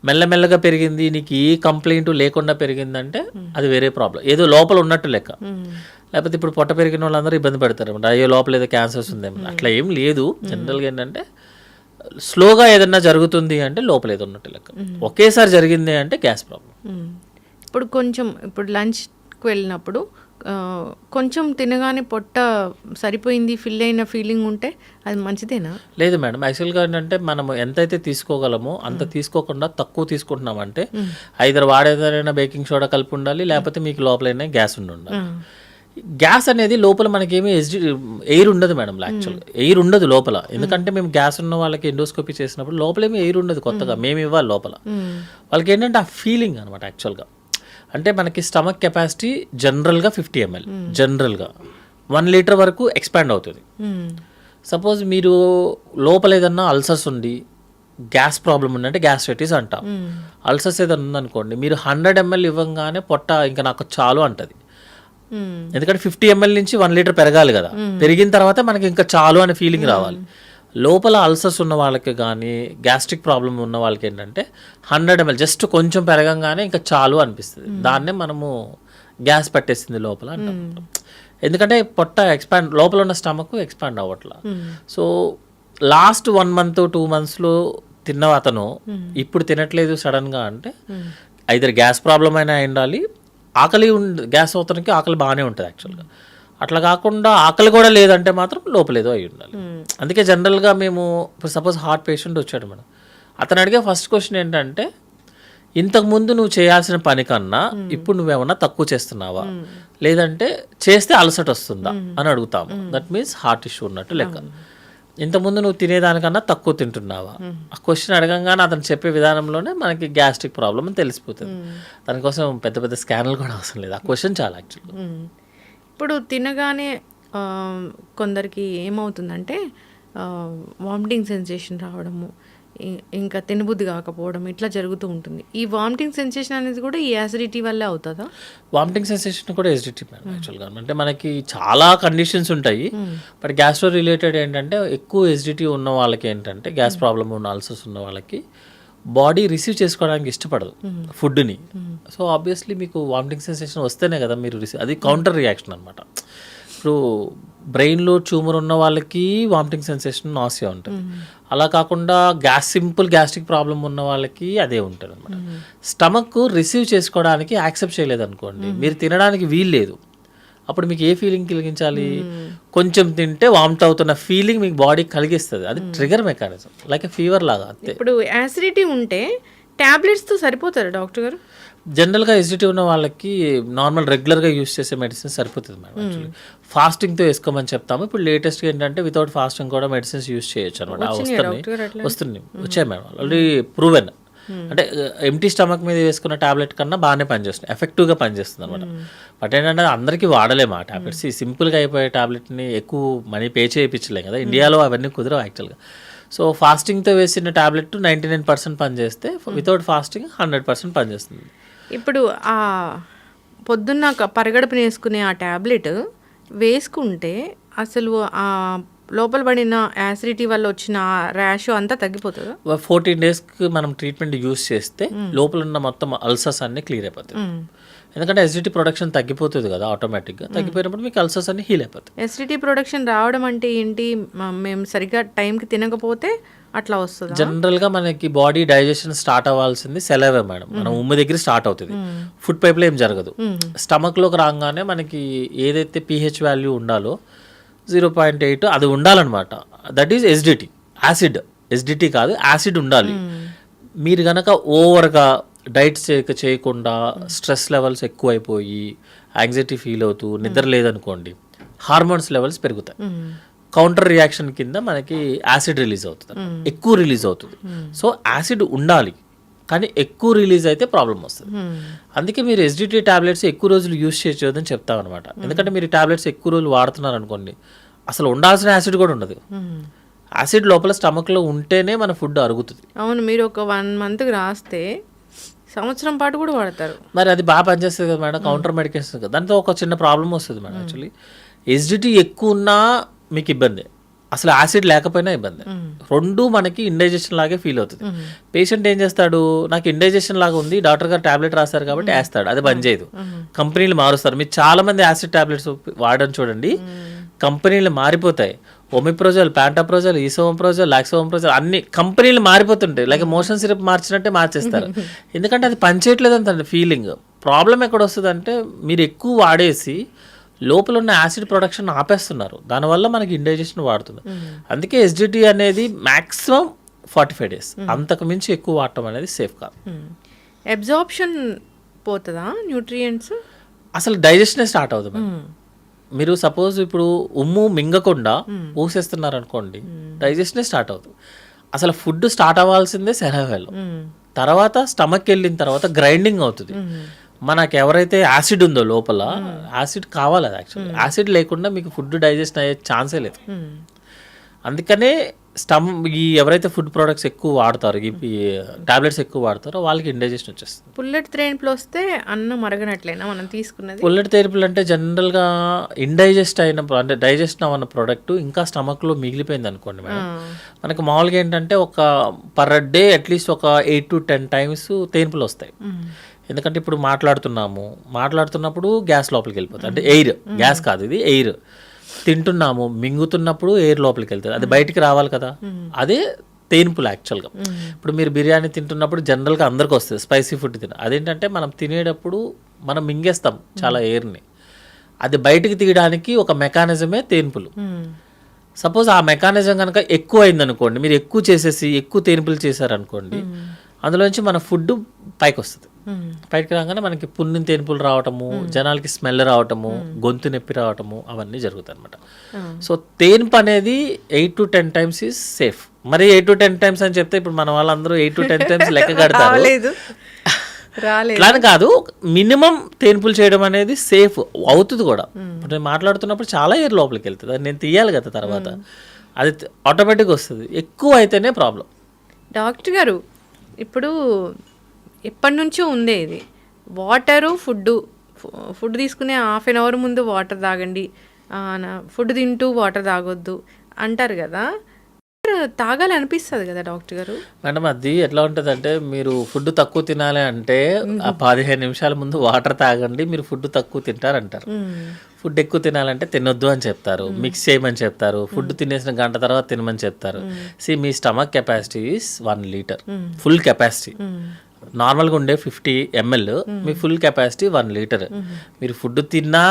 మెల్లమెల్లగా పెరిగింది, నీకు ఏ కంప్లైంట్ లేకుండా పెరిగిందంటే అది వేరే ప్రాబ్లం, ఏదో లోపల ఉన్నట్టు లెక్క. లేకపోతే ఇప్పుడు పొట్ట పెరిగిన వాళ్ళందరూ ఇబ్బంది పడతారు అనమాట, అయ్యో లోపల ఏదో క్యాన్సర్స్ ఉందేమో. అట్లా ఏం లేదు. జనరల్గా ఏంటంటే స్లోగా ఏదన్నా జరుగుతుంది అంటే లోపల ఏదో ఉన్నట్టు లెక్క. ఒకేసారి జరిగింది అంటే గ్యాస్ ప్రాబ్లం. ఇప్పుడు లంచ్కి వెళ్ళినప్పుడు కొంచెం తినగానే పొట్ట సరిపోయింది ఫిల్ అయిన ఫీలింగ్ ఉంటే అది మంచిదేనా? లేదు మేడం, యాక్చువల్గా ఏంటంటే మనం ఎంతైతే తీసుకోగలమో అంత తీసుకోకుండా తక్కువ తీసుకుంటున్నామంటే ఐదర్ వాడేదైనా బేకింగ్ సోడా కలిపి ఉండాలి, లేకపోతే మీకు లోపలైనా గ్యాస్ ఉండాలి. గ్యాస్ అనేది లోపల మనకేమీ ఎయిర్ ఉండదు మేడం. యాక్చువల్గా ఎయిర్ ఉండదు లోపల, ఎందుకంటే మేము గ్యాస్ ఉన్న వాళ్ళకి ఎండోస్కోపీ చేసినప్పుడు లోపలేమీ ఎయిర్ ఉండదు. కొత్తగా మేము ఇవ్వాలి లోపల వాళ్ళకి ఏంటంటే ఆ ఫీలింగ్ అనమాట. యాక్చువల్గా అంటే మనకి స్టమక్ కెపాసిటీ జనరల్గా 50 ml, జనరల్గా 1 లీటర్ వరకు ఎక్స్పాండ్ అవుతుంది. సపోజ్ మీరు లోపల ఏదన్నా అల్సర్స్ ఉండి గ్యాస్ ప్రాబ్లం ఉందంటే గ్యాస్ట్రైటిస్ అంటాం. అల్సర్స్ ఏదైనా ఉందనుకోండి, మీరు 100 ml ఇవ్వగానే పొట్ట ఇంకా నాకు చాలు అంటది. ఎందుకంటే 50 ml నుంచి 1 లీటర్ పెరగాలి కదా, పెరిగిన తర్వాత మనకి ఇంకా చాలు అనే ఫీలింగ్ రావాలి. లోపల అల్సర్స్ ఉన్న వాళ్ళకి కానీ గ్యాస్ట్రిక్ ప్రాబ్లం ఉన్న వాళ్ళకి ఏంటంటే 100 ml జస్ట్ కొంచెం పెరగంగానే ఇంకా చాలు అనిపిస్తుంది. దాన్నే మనము గ్యాస్ పట్టేసింది లోపల అంటాం. ఎందుకంటే పొట్ట ఎక్స్పాండ్, లోపల ఉన్న స్టమక్ ఎక్స్పాండ్ అవ్వట్లా. సో లాస్ట్ 1 month 2 monthsలో తిన్న అతను ఇప్పుడు తినట్లేదు సడన్గా అంటే ఐదర్ గ్యాస్ ప్రాబ్లం అయినా ఉండాలి, ఆకలి గ్యాస్ అవుతానికి ఆకలి బాగానే ఉంటుంది యాక్చువల్గా. అట్లా కాకుండా ఆకలి కూడా లేదంటే మాత్రం లోపలేదో అయి ఉండాలి. అందుకే జనరల్గా మేము ఇప్పుడు సపోజ్ హార్ట్ పేషెంట్ వచ్చాడు మేడం, అతను అడిగే ఫస్ట్ క్వశ్చన్ ఏంటంటే ఇంతకుముందు నువ్వు చేయాల్సిన పని కన్నా ఇప్పుడు నువ్వేమన్నా తక్కువ చేస్తున్నావా, లేదంటే చేస్తే అలసట వస్తుందా అని అడుగుతాము. దట్ మీన్స్ హార్ట్ ఇష్యూ ఉన్నట్టు లెక్క. ఇంతకుముందు నువ్వు తినేదానికన్నా తక్కువ తింటున్నావా, ఆ క్వశ్చన్ అడగంగానే అతను చెప్పే విధానంలోనే మనకి గ్యాస్ట్రిక్ ప్రాబ్లం అని తెలిసిపోతుంది. దానికోసం పెద్ద పెద్ద స్కాన్లు కూడా అవసరం లేదు, ఆ క్వశ్చన్ చాలా యాక్చువల్గా. ఇప్పుడు తినగానే కొందరికి ఏమవుతుందంటే వామిటింగ్ సెన్సేషన్ రావడము, ఇంకా తినబుద్ధి కాకపోవడం ఇట్లా జరుగుతూ ఉంటుంది. ఈ వామిటింగ్ సెన్సేషన్ అనేది కూడా ఈ యాసిడిటీ వల్లే అవుతుందా? వామిటింగ్ సెన్సేషన్ కూడా ఎసిడిటీ మేడం యాక్చువల్గా. అంటే మనకి చాలా కండిషన్స్ ఉంటాయి, బట్ గ్యాస్ట్రో రిలేటెడ్ ఏంటంటే ఎక్కువ ఎసిడిటీ ఉన్న వాళ్ళకి ఏంటంటే గ్యాస్ ప్రాబ్లమ్ ఉన్న అల్సర్స్ ఉన్న వాళ్ళకి బాడీ రిసీవ్ చేసుకోవడానికి ఇష్టపడదు ఫుడ్ని. సో ఆబ్వియస్లీ మీకు వామిటింగ్ సెన్సేషన్ వస్తేనే కదా మీరు అది కౌంటర్ రియాక్షన్ అనమాట. ఇప్పుడు బ్రెయిన్లో ట్యూమర్ ఉన్న వాళ్ళకి వామిటింగ్ సెన్సేషన్ నాసియా ఉంటుంది, అలా కాకుండా సింపుల్ గ్యాస్ట్రిక్ ప్రాబ్లం ఉన్న వాళ్ళకి అదే ఉంటుంది అనమాట. స్టమక్ రిసీవ్ చేసుకోవడానికి యాక్సెప్ట్ చేయలేదు అనుకోండి, మీరు తినడానికి వీలు లేదు, అప్పుడు మీకు ఏ ఫీలింగ్ కలిగించాలి? కొంచెం తింటే వామిట్ అవుతున్న ఫీలింగ్ మీకు బాడీ కలిగిస్తుంది. అది ట్రిగర్ మెకానిజం, లైక్ ఫీవర్ లాగా అంతే. ఇప్పుడు యాసిడిటీ ఉంటే టాబ్లెట్స్తో సరిపోతారా డాక్టర్ గారు? జనరల్గా ఎసిడిటీ ఉన్న వాళ్ళకి నార్మల్ రెగ్యులర్గా యూస్ చేసే మెడిసిన్స్ సరిపోతుంది మేడం. యాక్చువల్లీ ఫాస్టింగ్తో వేసుకోమని చెప్తాము. ఇప్పుడు లేటెస్ట్గా ఏంటంటే వితౌట్ ఫాస్టింగ్ కూడా మెడిసిన్స్ యూస్ చేయొచ్చు అనమాట. వస్తున్నాయి వచ్చాయి మేడం, ఆల్రెడీ ప్రూవెన్. అంటే ఎంటీ స్టమక్ మీద వేసుకున్న టాబ్లెట్ కన్నా బాగానే పనిచేస్తుంది, ఎఫెక్టివ్గా పనిచేస్తుంది అనమాట. బట్ ఏంటంటే అందరికీ వాడలేము ఆ టాబ్లెట్స్. ఈ సింపుల్గా అయిపోయే టాబ్లెట్ని ఎక్కువ మనీ పే చేయించలేం కదా, ఇండియాలో అవన్నీ కుదరవు యాక్చువల్గా. సో ఫాస్టింగ్తో వేసిన టాబ్లెట్ 99% పనిచేస్తే వితౌట్ ఫాస్టింగ్ 100% పనిచేస్తుంది. ఇప్పుడు ఆ పొద్దున్న పరిగడుపున వేసుకునే ఆ టాబ్లెట్ వేసుకుంటే అసలు ఆ లోపల పడిన యాసిడిటీ వల్ల వచ్చిన ర్యాష్ అంతా తగ్గిపోతుందా? 14 daysకి మనం ట్రీట్మెంట్ యూస్ చేస్తే లోపల ఉన్న మొత్తం అల్సర్స్ అన్ని క్లియర్ అయిపోతాయి. ఎందుకంటే ఎసిడిటీ ప్రొడక్షన్ తగ్గిపోతుంది కదా ఆటోమేటిక్గా, తగ్గిపోయినప్పుడు మీకు అల్సర్స్ అన్ని హీల్ అయిపోతాయి. ఎసిడిటీ ప్రొడక్షన్ రావడం అంటే ఏంటి? మేము సరిగ్గా టైంకి తినకపోతే అట్లా వస్తుంది. జనరల్గా మనకి బాడీ డైజెషన్ స్టార్ట్ అవ్వాల్సింది సెలవే మేడం, మనం ఉమ్ము దగ్గర స్టార్ట్ అవుతుంది, ఫుడ్ పైప్లో ఏం జరగదు. స్టమక్లోకి రాగానే మనకి ఏదైతే pH వాల్యూ ఉండాలో 0.8 అది ఉండాలన్నమాట. దట్ ఈజ్ ఎసిడిటీ కాదు, యాసిడ్ ఉండాలి. మీరు కనుక ఓవర్గా డైట్ చేయకుండా స్ట్రెస్ లెవెల్స్ ఎక్కువైపోయి యాంగ్జైటీ ఫీల్ అవుతూ నిద్ర లేదనుకోండి, హార్మోన్స్ లెవెల్స్ పెరుగుతాయి. కౌంటర్ రియాక్షన్ కింద మనకి యాసిడ్ రిలీజ్ అవుతుంది, ఎక్కువ రిలీజ్ అవుతుంది. సో యాసిడ్ ఉండాలి, కానీ ఎక్కువ రిలీజ్ అయితే ప్రాబ్లం వస్తుంది. అందుకే మీరు ఎసిడిటీ టాబ్లెట్స్ ఎక్కువ రోజులు యూజ్ చేయొద్దని చెప్తాం అనమాట. ఎందుకంటే మీరు టాబ్లెట్స్ ఎక్కువ రోజులు వాడుతున్నారు అనుకోండి, అసలు ఉండాల్సిన యాసిడ్ కూడా ఉండదు. యాసిడ్ లోపల స్టమక్లో ఉంటేనే మన ఫుడ్ అరుగుతుంది. అవును, మీరు ఒక 1 మంత్కి రాస్తే సంవత్సరం పాటు కూడా వాడతారు. మరి అది బాగా పనిచేస్తుంది కదా మేడం, కౌంటర్ మెడికేషన్స్ కదా. దాంతో ఒక చిన్న ప్రాబ్లం వస్తుంది మేడం. యాక్చువల్లీ ఎసిడిటీ ఎక్కువ ఉన్నా మీకు ఇబ్బంది, అసలు యాసిడ్ లేకపోయినా ఇబ్బంది. రెండు మనకి ఇండైజెషన్ లాగే ఫీల్ అవుతుంది. పేషెంట్ ఏం చేస్తాడు, నాకు ఇండైజెషన్ లాగా ఉంది, డాక్టర్ గారు టాబ్లెట్ రాస్తారు కాబట్టి వేస్తాడు, అది బంద్ చేయదు. కంపెనీలు మారుస్తారు. మీరు చాలా మంది యాసిడ్ టాబ్లెట్స్ వాడడం చూడండి, కంపెనీలు మారిపోతాయి. ఒమిప్రోజల్, ప్యాంటాప్రోజల్, ఈసోమప్రోజల్, లాక్సోమప్రోజల్ అన్ని కంపెనీలు మారిపోతుంటాయి. లైక్ మోషన్ సిరప్ మార్చినట్టే మార్చేస్తారు. ఎందుకంటే అది పనిచేయట్లేదు అంత ఫీలింగ్. ప్రాబ్లం ఎక్కడ వస్తుంది అంటే మీరు ఎక్కువ వాడేసి లోపల ఉన్న యాసిడ్ ప్రొడక్షన్ ఆపేస్తున్నారు, దానివల్ల మనకి ఇండైజెషన్ వాడుతుంది. అందుకే ఎస్జిటి అనేది మ్యాక్సిమం 45 days, అంతకు మించి ఎక్కువ వాడటం అనేది సేఫ్ కాదు. అబ్జార్ప్షన్ పోతుందా న్యూట్రియంట్స్? అసలు డైజెషనే స్టార్ట్ అవుతుంది. మీరు సపోజ్ ఇప్పుడు ఉమ్ము మింగకుండా ఊసేస్తున్నారు అనుకోండి, డైజెషనే స్టార్ట్ అవుతుంది. అసలు ఫుడ్ స్టార్ట్ అవ్వాల్సిందే సెరవేలో, తర్వాత స్టమక్ వెళ్ళిన తర్వాత గ్రైండింగ్ అవుతుంది. మనకు ఎవరైతే యాసిడ్ ఉందో లోపల, యాసిడ్ కావాలి అది యాక్చువల్లీ. యాసిడ్ లేకుండా మీకు ఫుడ్ డైజెస్ట్ అయ్యే ఛాన్సే లేదు. అందుకనే ఈ ఎవరైతే ఫుడ్ ప్రోడక్ట్స్ ఎక్కువ వాడతారో, ఈ టాబ్లెట్స్ ఎక్కువ వాడతారో వాళ్ళకి ఇండైజెషన్ వచ్చేస్తుంది. పుల్లెట్ థెరపీలు వస్తే అన్నం మరగనట్లేనా మనం తీసుకున్నది? పుల్లెట్ థెరపీలు అంటే జనరల్గా ఇండైజెస్ట్ అయిన అంటే డైజెస్ట్ అవ్వన ప్రోడక్ట్ ఇంకా స్టమక్లో మిగిలిపోయింది అనుకోండి మేడం, మనకి మామూలుగా ఏంటంటే ఒక పర్ డే అట్లీస్ట్ ఒక 8 to 10 times తేన్పులు వస్తాయి. ఎందుకంటే ఇప్పుడు మాట్లాడుతున్నప్పుడు గ్యాస్ లోపలికి వెళ్ళిపోతుంది, అంటే ఎయిర్, గ్యాస్ కాదు ఇది ఎయిర్. తింటున్నాము, మింగుతున్నప్పుడు ఎయిర్ లోపలికి వెళ్తుంది, అది బయటికి రావాలి కదా, అదే తేన్పులు యాక్చువల్గా. ఇప్పుడు మీరు బిర్యానీ తింటున్నప్పుడు జనరల్గా అందరికి వస్తుంది స్పైసీ ఫుడ్ అదేంటంటే మనం తినేటప్పుడు మనం మింగేస్తాం చాలా ఎయిర్ని, అది బయటికి తీయడానికి ఒక మెకానిజమే తేన్పులు. సపోజ్ ఆ మెకానిజం కనుక ఎక్కువ అయిందనుకోండి, మీరు ఎక్కువ చేసేసి ఎక్కువ తేన్పులు చేశారనుకోండి, అందులోంచి మన ఫుడ్ పైకి వస్తుంది. పైకి రాగానే మనకి పుణ్యం తేన్పులు రావటము, జనాలకి స్మెల్ రావటము, గొంతు నొప్పి రావటము, అవన్నీ జరుగుతాయి అనమాట. సో తేన్పు అనేది 8 to 10 times ఈజ్ సేఫ్. మరి 8 to 10 times అని చెప్తే ఇప్పుడు మన వాళ్ళందరూ 8 to 10 times లెక్క కడతారు. అలా కాదు, మినిమం తేన్పులు చేయడం అనేది సేఫ్ అవుతుంది కూడా. ఇప్పుడు నేను మాట్లాడుతున్నప్పుడు చాలా ఎయిర్ లోపలికి వెళ్తుంది, అది నేను తీయాలి కదా తర్వాత, అది ఆటోమేటిక్గా వస్తుంది. ఎక్కువ అయితేనే ప్రాబ్లం. డాక్టర్ గారు, ఇప్పుడు ఎప్పటి నుంచో ఉందే ఇది, వాటరు ఫుడ్ తీసుకునే 1/2 hour ముందు వాటర్ తాగండి, ఫుడ్ తింటూ వాటర్ తాగొద్దు అంటారు కదా, తాగాలి అనిపిస్తుంది కదా డాక్టర్ గారు? మేడం అది ఎట్లా ఉంటుంది అంటే, మీరు ఫుడ్ తక్కువ తినాలి అంటే ఆ 15 నిమిషాల ముందు వాటర్ తాగండి, మీరు ఫుడ్ తక్కువ తింటారంటారు. ఫుడ్ ఎక్కువ తినాలంటే తినొద్దు అని చెప్తారు, మిక్స్ చేయమని చెప్తారు, ఫుడ్ తినేసిన గంట తర్వాత తినమని చెప్తారు. మీ stomach capacity is 1 liter, full capacity. నార్మల్గా ఉండే 50 ml, మీ ఫుల్ కెపాసిటీ 1 liter. మీరు ఫుడ్ తిన్నా,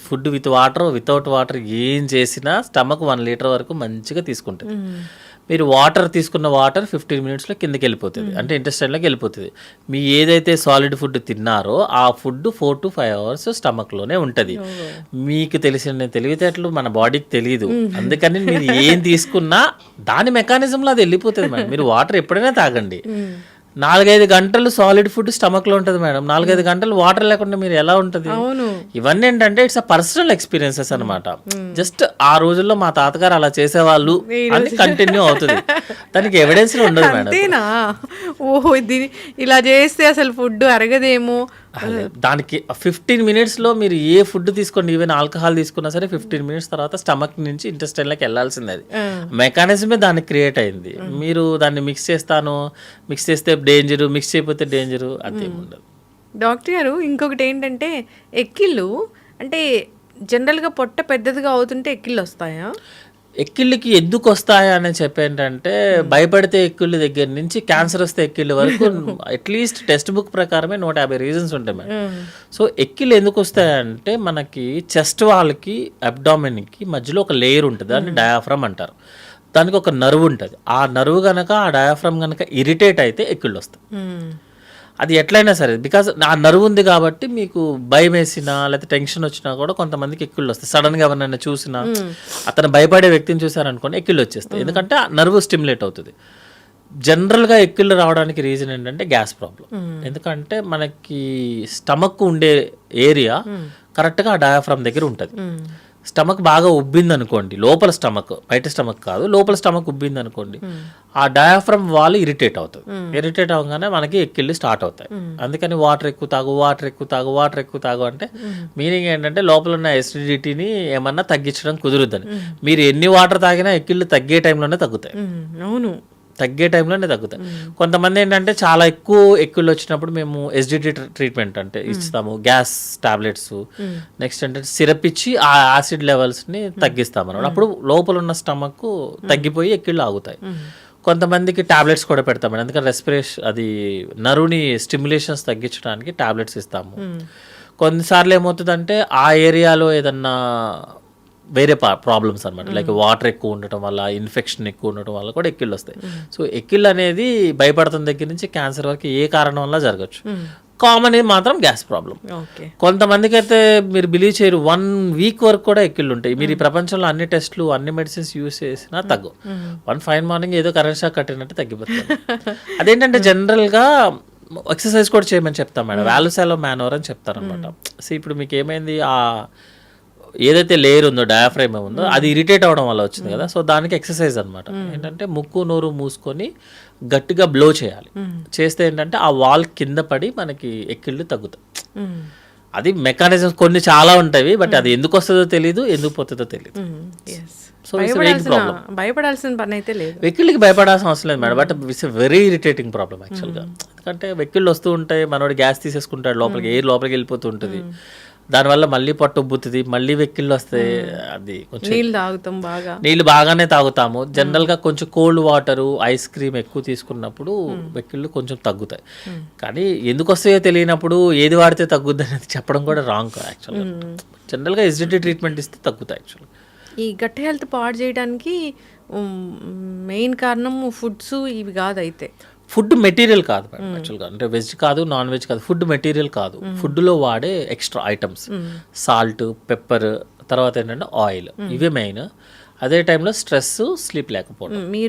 food with water, without water ఏం చేసినా స్టమక్ 1 liter వరకు మంచిగా తీసుకుంటుంది. మీరు వాటర్ తీసుకున్న వాటర్ 15 minutesలో కిందకి వెళ్ళిపోతుంది, అంటే ఇంటెస్టైన్లోకి వెళ్ళిపోతుంది. మీ ఏదైతే సాలిడ్ ఫుడ్ తిన్నారో ఆ ఫుడ్ 4 to 5 hours స్టమక్లోనే ఉంటుంది. మీకు తెలిసిన తెలివితేటలు మన బాడీకి తెలియదు, అందుకని మీరు ఏం తీసుకున్నా దాని మెకానిజంలో అది వెళ్ళిపోతుంది మేడం. మీరు వాటర్ ఎప్పుడైనా తాగండి. 4-5 గంటలు సాలిడ్ ఫుడ్ స్టమక్ లో ఉంటుంది మేడం, 4-5 గంటలు వాటర్ లేకుండా మీరు ఎలా ఉంటుంది? ఇవన్నీ ఏంటంటే ఇట్స్ అ పర్సనల్ ఎక్స్పీరియన్సెస్ అనమాట. జస్ట్ ఆ రోజుల్లో మా తాతగారు అలా చేసేవాళ్ళు అని కంటిన్యూ అవుతుంది, దానికి ఎవిడెన్స్ ఉండదు మేడం. ఓహో, ఇలా చేస్తే అసలు ఫుడ్ అరగదేమో. దానికి 15 minutesలో మీరు ఏ ఫుడ్ తీసుకోండి, ఈవెన్ ఆల్కహాల్ తీసుకున్నా సరే 15 minutes తర్వాత స్టమక్ నుంచి ఇంటెస్టైన్లోకి వెళ్ళాల్సింది. అది మెకానిజమే దానికి క్రియేట్ అయింది. మీరు దాన్ని మిక్స్ చేస్తే డేంజరు, మిక్స్ చేయకపోతే డేంజరు, అదేం ఉండదు. డాక్టర్ గారు, ఇంకొకటి ఏంటంటే ఎక్కిళ్ళు, అంటే జనరల్గా పొట్ట పెద్దదిగా అవుతుంటే ఎక్కిళ్ళు వస్తాయా? ఎక్కిళ్ళకి ఎందుకు వస్తాయా అని చెప్పేంటంటే, భయపడితే ఎక్కిళ్ళ దగ్గర నుంచి క్యాన్సర్ వస్తే ఎక్కిళ్ళ వరకు అట్లీస్ట్ టెక్స్ట్ బుక్ ప్రకారమే 150 reasons ఉంటాయి మేడం. సో ఎక్కిళ్ళు ఎందుకు వస్తాయంటే, మనకి చెస్ట్ వాళ్ళకి అబ్డామిన్కి మధ్యలో ఒక లేయర్ ఉంటుంది, దాన్ని డయాఫ్రమ్ అంటారు. దానికి ఒక నర్వ్ ఉంటుంది, ఆ నర్వ్ కనుక, ఆ డయాఫ్రమ్ కనుక ఇరిటేట్ అయితే ఎక్కిళ్ళు వస్తాయి. అది ఎట్లయినా సరే, బికాజ్ ఆ నర్వ్ ఉంది కాబట్టి మీకు భయం వేసినా లేకపోతే టెన్షన్ వచ్చినా కూడా కొంతమందికి ఎక్కిళ్ళు వస్తాయి. సడన్గా ఎవరినైనా చూసినా, అతను భయపడే వ్యక్తిని చూసారనుకోండి ఎక్కిళ్ళు వచ్చేస్తాయి, ఎందుకంటే ఆ నర్వ్ స్టిమ్యులేట్ అవుతుంది. జనరల్గా ఎక్కిళ్ళు రావడానికి రీజన్ ఏంటంటే గ్యాస్ ప్రాబ్లం. ఎందుకంటే మనకి స్టమక్ ఉండే ఏరియా కరెక్ట్గా ఆ డయాఫ్రమ్ దగ్గర ఉంటుంది. స్టమక్ బాగా ఉబ్బింది అనుకోండి, లోపల స్టమక్, బయట స్టమక్ కాదు, లోపల స్టమక్ ఉబ్బింది అనుకోండి, ఆ డయాఫ్రమ్ వాల్ ఇరిటేట్ అవుతుంది. ఇరిటేట్ అవగానే మనకి ఎక్కిళ్ళు స్టార్ట్ అవుతాయి. అందుకని వాటర్ ఎక్కువ తాగు అంటే మీనింగ్ ఏంటంటే లోపల ఉన్న ఎసిడిటీని ఏమన్నా తగ్గించడం కుదురుద్దని. మీరు ఎన్ని వాటర్ తాగినా ఎక్కిళ్ళు తగ్గే టైంలోనే తగ్గుతాయి. అవును, తగ్గే టైంలోనే తగ్గుతాయి. కొంతమంది ఏంటంటే చాలా ఎక్కువ ఎక్కిళ్ళు వచ్చినప్పుడు మేము ఎస్డిటి ట్రీట్మెంట్ అంటే ఇస్తాము, గ్యాస్ టాబ్లెట్స్, నెక్స్ట్ ఏంటంటే సిరప్ ఇచ్చి ఆ యాసిడ్ లెవెల్స్ని తగ్గిస్తాం అన్నమాట. అప్పుడు లోపల ఉన్న స్టమక్ తగ్గిపోయి ఎక్కిళ్ళు ఆగుతాయి. కొంతమందికి టాబ్లెట్స్ కూడా పెడతామండి, ఎందుకంటే రెస్పిరేషన్ అది నరుని స్టిమ్యులేషన్స్ తగ్గించడానికి టాబ్లెట్స్ ఇస్తాము. కొన్నిసార్లు ఏమవుతుందంటే ఆ ఏరియాలో ఏదన్నా వేరే ప్రాబ్లమ్స్ అనమాట, లైక్ వాటర్ ఎక్కువ ఉండటం వల్ల, ఇన్ఫెక్షన్ ఎక్కువ ఉండటం వల్ల కూడా ఎక్కిళ్ళు వస్తాయి. సో ఎక్కిళ్ళు అనేది భయపడుతున్న దగ్గర నుంచి క్యాన్సర్ వరకు ఏ కారణం వల్ల జరగచ్చు. కామన్ మాత్రం గ్యాస్ ప్రాబ్లం. కొంతమందికి అయితే మీరు బిలీవ్ చేయరు, 1 వీక్ వరకు కూడా ఎక్కిళ్ళు ఉంటాయి. మీరు ఈ ప్రపంచంలో అన్ని టెస్ట్లు, అన్ని మెడిసిన్స్ యూస్ చేసినా తగ్గు. వన్ ఫైన్ మార్నింగ్ ఏదో కరెంట్ షాక్ కట్టినట్టు తగ్గిపోతుంది. అదేంటంటే జనరల్గా ఎక్సర్సైజ్ కూడా చేయమని చెప్తాం మేడం, వాల్యూసాలో మ్యానోవర్ అని చెప్తారనమాట. సో ఇప్పుడు మీకు ఏమైంది, ఆ ఏదైతే లేయర్ ఉందో, డయాఫ్రైమ్ ఉందో, అది ఇరిటేట్ అవ్వడం వల్ల వచ్చింది కదా. సో దానికి ఎక్సర్సైజ్ అనమాట. ఏంటంటే ముక్కు నోరు మూసుకొని గట్టిగా బ్లో చేయాలి. చేస్తే ఏంటంటే ఆ వాల్ కింద పడి మనకి ఎక్కిళ్ళు తగ్గుతాయి. అది మెకానిజం కొన్ని చాలా ఉంటాయి, బట్ అది ఎందుకు వస్తుందో తెలియదు, ఎందుకు పోతుందో తెలియదు. సో భయపడాల్సిన పని అయితే లేదు, వెక్కిళ్ళకి భయపడాల్సిన అవసరం లేదు madam. But it's very irritating problem యాక్చువల్గా. ఎందుకంటే వెక్కిళ్ళు వస్తూ ఉంటాయి, మనోడు గ్యాస్ తీసేసుకుంటాడు, లోపలికి ఎయిర్ లోపలికి వెళ్ళిపోతూ ఉంటుంది, దానివల్ల మళ్ళీ పొట్ట ఉబ్బుతుంది, మళ్ళీ వెక్కిళ్ళు వస్తాయి. అది కొంచెం నీళ్ళు బాగానే తాగుతాము. జనరల్గా కొంచెం కోల్డ్ వాటరు, ఐస్ క్రీమ్ ఎక్కువ తీసుకున్నప్పుడు వెక్కిళ్ళు కొంచెం తగ్గుతాయి. కానీ ఎందుకు వస్తాయో తెలియనప్పుడు ఏది వాడితే తగ్గుద్ది అనేది చెప్పడం కూడా రాంగ్ యాక్చువల్గా. జనరల్గా ఎసిడిటీ ట్రీట్మెంట్ ఇస్తే తగ్గుతాయి యాక్చువల్గా. ఈ గట్ హెల్త్ పాడు చేయడానికి మెయిన్ కారణం ఫుడ్స్ ఇవి కాదు. అయితే ఫుడ్ మెటీరియల్ కాదు మేడం యాక్చువల్గా, అంటే వెజ్ కాదు, నాన్ వెజ్ కాదు, ఫుడ్ మెటీరియల్ కాదు. ఫుడ్లో వాడే ఎక్స్ట్రా ఐటమ్స్, సాల్ట్, పెప్పర్, తర్వాత ఏంటంటే ఆయిల్, ఇవే మెయిన్. అదే టైంలో స్ట్రెస్, స్లీప్ లేకపోవడం.